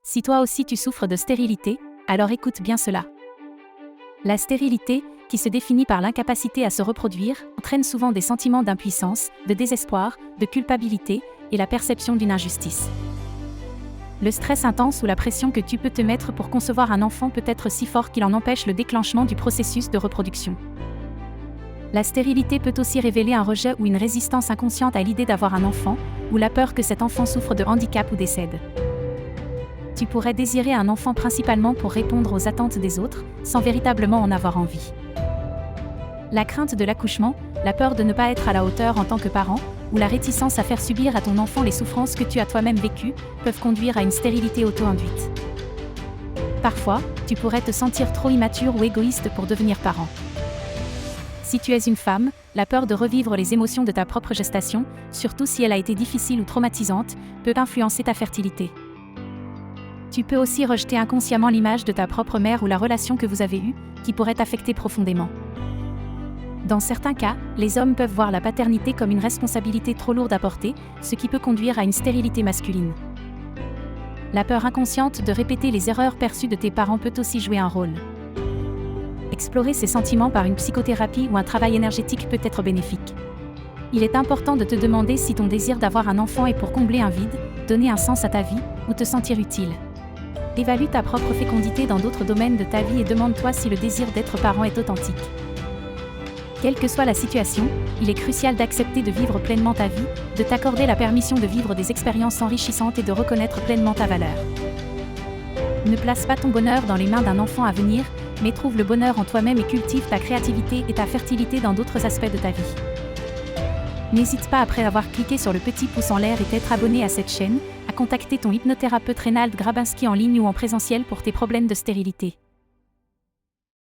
Si toi aussi tu souffres de stérilité, alors écoute bien cela. La stérilité, qui se définit par l'incapacité à se reproduire, entraîne souvent des sentiments d'impuissance, de désespoir, de culpabilité et la perception d'une injustice. Le stress intense ou la pression que tu peux te mettre pour concevoir un enfant peut être si fort qu'il en empêche le déclenchement du processus de reproduction. La stérilité peut aussi révéler un rejet ou une résistance inconsciente à l'idée d'avoir un enfant, ou la peur que cet enfant souffre de handicap ou décède. Tu pourrais désirer un enfant principalement pour répondre aux attentes des autres, sans véritablement en avoir envie. La crainte de l'accouchement, la peur de ne pas être à la hauteur en tant que parent, ou la réticence à faire subir à ton enfant les souffrances que tu as toi-même vécues, peuvent conduire à une stérilité auto-induite. Parfois, tu pourrais te sentir trop immature ou égoïste pour devenir parent. Si tu es une femme, la peur de revivre les émotions de ta propre gestation, surtout si elle a été difficile ou traumatisante, peut influencer ta fertilité. Tu peux aussi rejeter inconsciemment l'image de ta propre mère ou la relation que vous avez eue, qui pourrait t'affecter profondément. Dans certains cas, les hommes peuvent voir la paternité comme une responsabilité trop lourde à porter, ce qui peut conduire à une stérilité masculine. La peur inconsciente de répéter les erreurs perçues de tes parents peut aussi jouer un rôle. Explorer ces sentiments par une psychothérapie ou un travail énergétique peut être bénéfique. Il est important de te demander si ton désir d'avoir un enfant est pour combler un vide, donner un sens à ta vie, ou te sentir utile. Évalue ta propre fécondité dans d'autres domaines de ta vie et demande-toi si le désir d'être parent est authentique. Quelle que soit la situation, il est crucial d'accepter de vivre pleinement ta vie, de t'accorder la permission de vivre des expériences enrichissantes et de reconnaître pleinement ta valeur. Ne place pas ton bonheur dans les mains d'un enfant à venir, mais trouve le bonheur en toi-même et cultive ta créativité et ta fertilité dans d'autres aspects de ta vie. N'hésite pas après avoir cliqué sur le petit pouce en l'air et t'être abonné à cette chaîne, à contacter ton hypnothérapeute Reynald Grabinski en ligne ou en présentiel pour tes problèmes de stérilité.